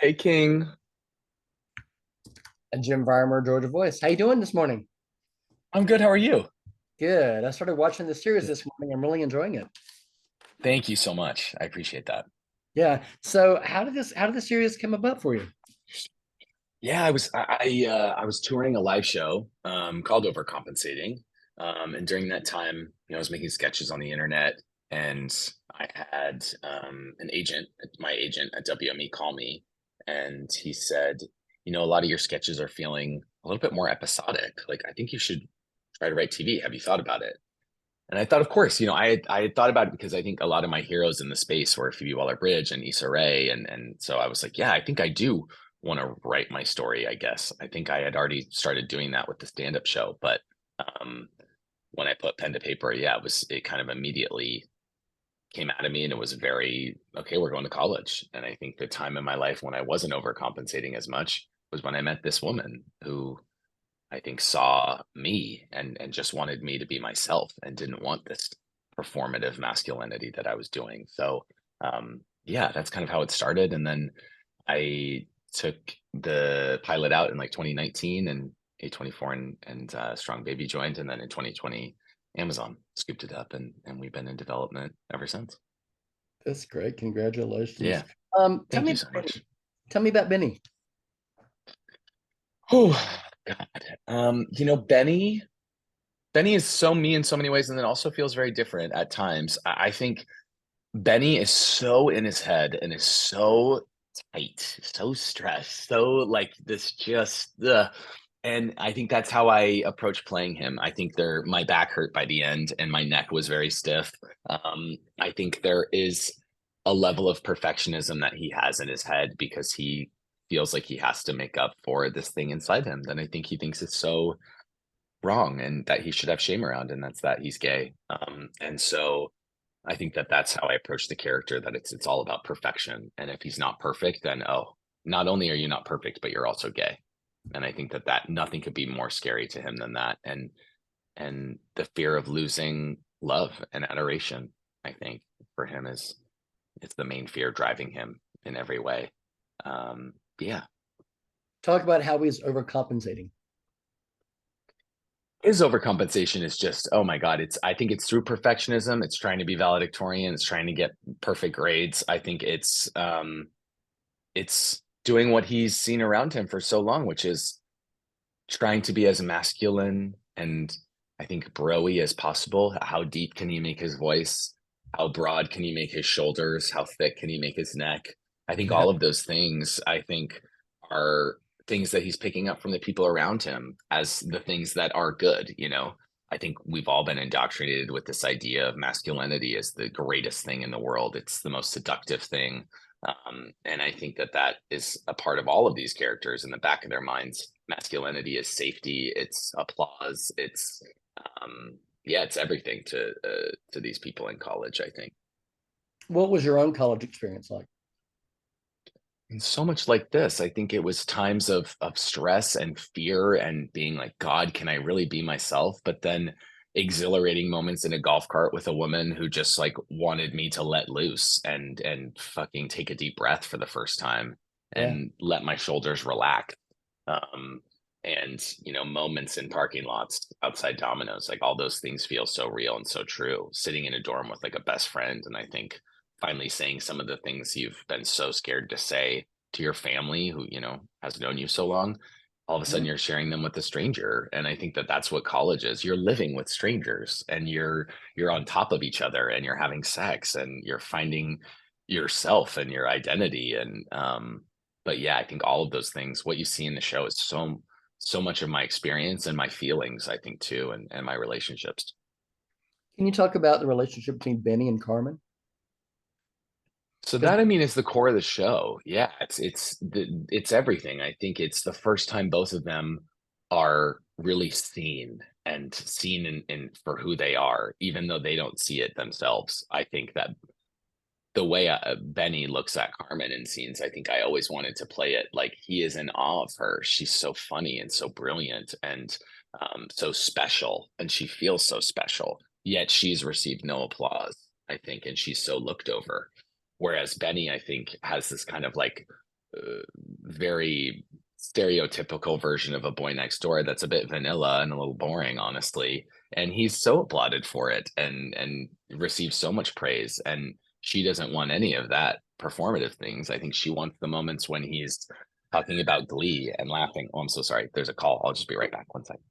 Hey King, And Jim Varmer, Georgia Voice. How you doing this morning? I'm good. How are you? Good. I started watching the series this morning. I'm really enjoying it. Thank you so much. I appreciate that. Yeah. So how did the series come about for you? Yeah, I was touring a live show called Overcompensating. And during that time, I was making sketches on the internet, and I had an agent, my agent at WME, call me, and he said, a lot of your sketches are feeling a little bit more episodic. Like, I think you should try to write TV. Have you thought about it? And I thought, of course, I had thought about it because I think a lot of my heroes in the space were Phoebe Waller-Bridge and Issa Rae, and so I was like, yeah, I think I do want to write my story. I guess I think I had already started doing that with the stand-up show, but um, when I put pen to paper, yeah, it kind of immediately came out of me, and it was very okay. We're going to college, and I think the time in my life when I wasn't overcompensating as much was when I met this woman who I think saw me and just wanted me to be myself and didn't want this performative masculinity that I was doing. So yeah, that's kind of how it started. And then I took the pilot out in like 2019 and A24 and Strong Baby joined. And then in 2020, Amazon scooped it up and we've been in development ever since. That's great. Congratulations. Yeah. Tell Thank me you about so Benny. much. Tell me about Benny. Oh God. Benny is so me in so many ways, and then also feels very different at times. I think Benny is so in his head and is so tight, so stressed, so like this just and I think that's how I approach playing him. I think my back hurt by the end and my neck was very stiff. I think there is a level of perfectionism that he has in his head because he feels like he has to make up for this thing inside him that I think he thinks is so wrong and that he should have shame around, and that's that he's gay. And so I think that that's how I approach the character, that it's all about perfection. And if he's not perfect, then oh, not only are you not perfect, but you're also gay. And I think that nothing could be more scary to him than that. And the fear of losing love and adoration, I think for him is it's the main fear driving him in every way. Yeah. Talk about how he's overcompensating. His overcompensation is just, oh my God, I think it's through perfectionism. It's trying to be valedictorian. It's trying to get perfect grades. I think it's doing what he's seen around him for so long, which is trying to be as masculine and I think broy as possible. How deep can he make his voice? How broad can he make his shoulders? How thick can he make his neck? I think Yeah. all of those things, I think, are things that he's picking up from the people around him as the things that are good. I think we've all been indoctrinated with this idea of masculinity as the greatest thing in the world. It's the most seductive thing. And I think that is a part of all of these characters in the back of their minds. Masculinity is safety, it's applause, yeah, it's everything to these people in college, I think. What was your own college experience like? And so much like this, I think it was times of stress and fear and being like, God, can I really be myself? But then exhilarating moments in a golf cart with a woman who just like wanted me to let loose and fucking take a deep breath for the first time Yeah. and let my shoulders relax. Um, and moments in parking lots outside Domino's, like all those things feel so real and so true. Sitting in a dorm with like a best friend, and I think finally saying some of the things you've been so scared to say to your family who has known you so long, all of a sudden Yeah. you're sharing them with a stranger. And I think that that's what college is. You're living with strangers and you're on top of each other and you're having sex and you're finding yourself and your identity. And but yeah, I think all of those things, what you see in the show is so much of my experience and my feelings, I think, too, and my relationships. Can you talk about the relationship between Benny and Carmen? So Because that, I mean, is the core of the show. Yeah, it's everything. I think it's the first time both of them are really seen and seen in for who they are, even though they don't see it themselves. I think that the way Benny looks at Carmen in scenes, I think I always wanted to play it like he is in awe of her. She's so funny and so brilliant and so special, and she feels so special. Yet she's received no applause, I think, and she's so looked over. Whereas Benny, I think, has this kind of like very stereotypical version of a boy next door that's a bit vanilla and a little boring, honestly. And he's so applauded for it and receives so much praise. And she doesn't want any of that performative things. I think she wants the moments when he's talking about Glee and laughing. Oh, I'm so sorry. There's a call. I'll just be right back. One second.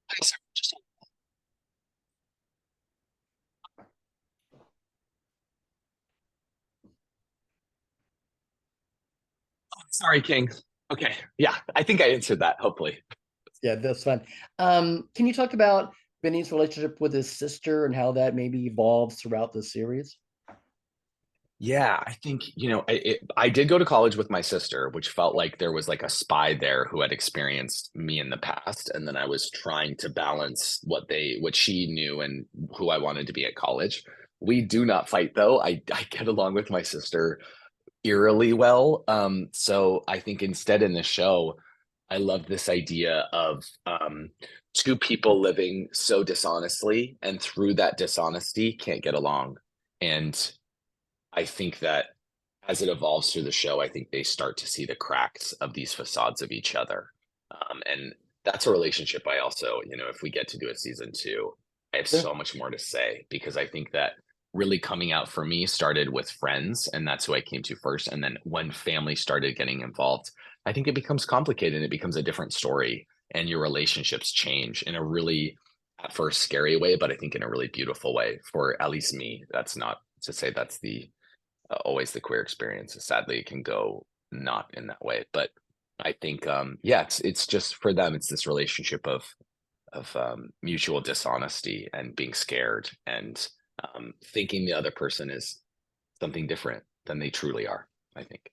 Hi, sir. Sorry, King. Okay. Yeah, I think I answered that, hopefully. Yeah, that's fun. Can you talk about Benny's relationship with his sister and how that maybe evolves throughout the series? Yeah, I think, I did go to college with my sister, which felt like there was like a spy there who had experienced me in the past. And then I was trying to balance what she knew and who I wanted to be at college. We do not fight though. I get along with my sister eerily well. So I think instead in the show, I love this idea of two people living so dishonestly and through that dishonesty can't get along. And I think that as it evolves through the show, I think they start to see the cracks of these facades of each other. And that's a relationship I also, if we get to do a season two, I have Sure. so much more to say because I think that really coming out for me started with friends, and that's who I came to first. And then when family started getting involved, I think it becomes complicated. It becomes a different story, and your relationships change in a really, at first, scary way, but I think in a really beautiful way for at least me. That's not to say that's the always the queer experience. Sadly, it can go not in that way. But I think, yeah, it's just for them. It's this relationship of mutual dishonesty and being scared and thinking the other person is something different than they truly are. I think.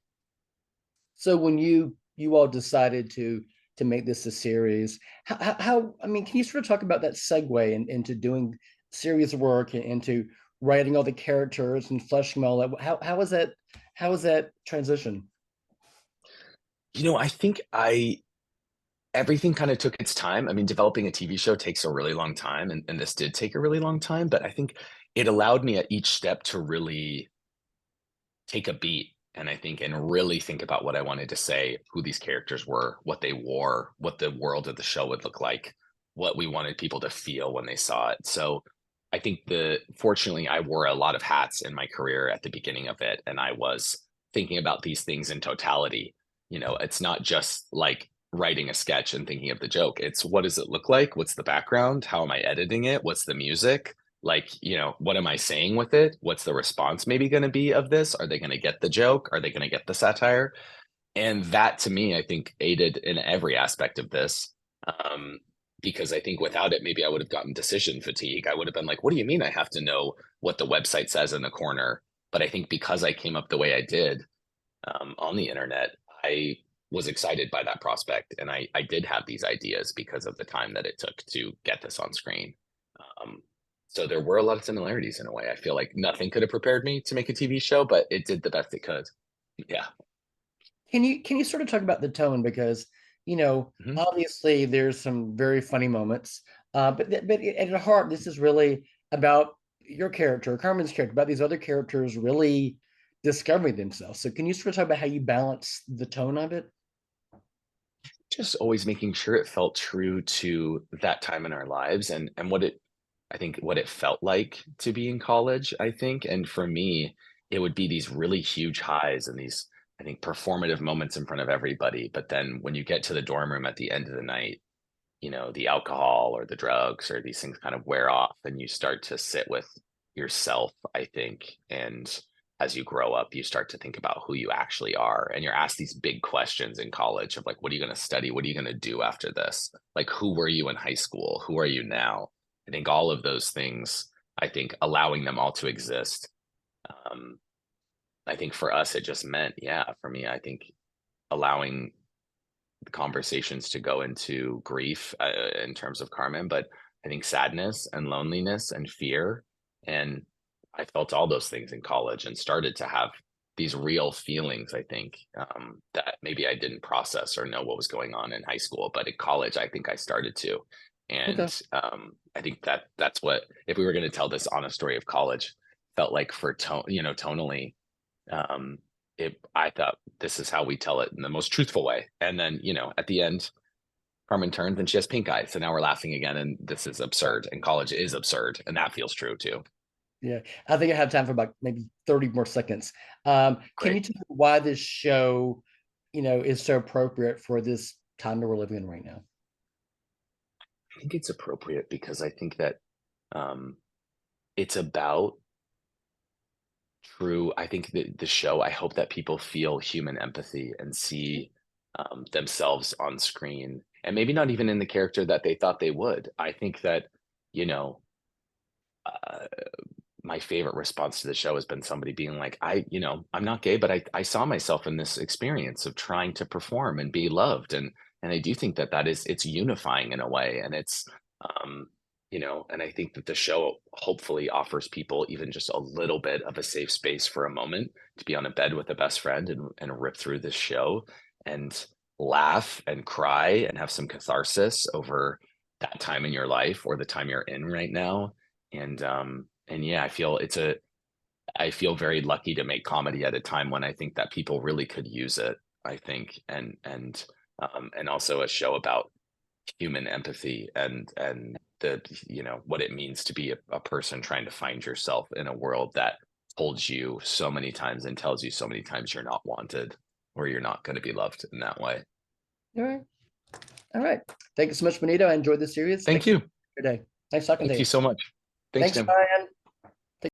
So when you all decided to make this a series, how I mean, can you sort of talk about that segue into doing series work and into writing all the characters and fleshing them all out? How was that transition? I think I everything kind of took its time. I mean, developing a TV show takes a really long time, and this did take a really long time. But I think it allowed me at each step to really take a beat and I think and really think about what I wanted to say, who these characters were, what they wore, what the world of the show would look like, what we wanted people to feel when they saw it. So I think the fortunately I wore a lot of hats in my career at the beginning of it and I was thinking about these things in totality. It's not just like writing a sketch and thinking of the joke. It's what does it look like? What's the background? How am I editing it? What's the music? Like, what am I saying with it? What's the response maybe going to be of this? Are they going to get the joke? Are they going to get the satire? And that to me, I think aided in every aspect of this. Um, because I think without it, maybe I would have gotten decision fatigue. I would have been like, what do you mean I have to know what the website says in the corner? But I think because I came up the way I did on the internet, I was excited by that prospect. And I did have these ideas because of the time that it took to get this on screen. Um, so there were a lot of similarities in a way. I feel like nothing could have prepared me to make a TV show, but it did the best it could. Yeah. Can you sort of talk about the tone because Mhm. obviously there's some very funny moments, but at the heart this is really about your character, Carmen's character, about these other characters really discovering themselves. So can you sort of talk about how you balance the tone of it? Just always making sure it felt true to that time in our lives and I think what it felt like to be in college, I think. And for me, it would be these really huge highs and these, I think, performative moments in front of everybody. But then when you get to the dorm room at the end of the night, the alcohol or the drugs or these things kind of wear off and you start to sit with yourself, I think. And as you grow up, you start to think about who you actually are. And you're asked these big questions in college of like, what are you going to study? What are you going to do after this? Like, who were you in high school? Who are you now? I think all of those things, I think allowing them all to exist. Um, I think for us, it just meant, yeah, for me, I think allowing conversations to go into grief in terms of Carmen, but I think sadness and loneliness and fear. And I felt all those things in college and started to have these real feelings, I think, that maybe I didn't process or know what was going on in high school. But in college, I think I started to. Okay. And I think that's what, if we were going to tell this honest story of college, felt like for tonally, um, I thought this is how we tell it in the most truthful way. And then, at the end, Carmen turns and she has pink eye. So now we're laughing again, and this is absurd. And college is absurd, and that feels true too. Yeah, I think I have time for about maybe 30 more seconds. Can you Great. tell me why this show, is so appropriate for this time that we're living in right now? I think it's appropriate because I think that um, it's about true. I think that the show, I hope that people feel human empathy and see themselves on screen, and maybe not even in the character that they thought they would. I think that, you know, uh, my favorite response to the show has been somebody being like, I'm not gay, but I saw myself in this experience of trying to perform and be loved. And I do think that it's unifying in a way. And um, and I think that the show hopefully offers people even just a little bit of a safe space for a moment to be on a bed with a best friend and rip through this show and laugh and cry and have some catharsis over that time in your life or the time you're in right now. And yeah, I feel very lucky to make comedy at a time when I think that people really could use it, I think, and also a show about human empathy and the what it means to be a person trying to find yourself in a world that holds you so many times and tells you so many times you're not wanted or you're not going to be loved in that way. All right. All right. Thank you so much, Benito. I enjoyed this series. Thank Thanks for you. your day. Nice talking to Thank you you. so much. Thanks, Thanks, Jim. Ryan.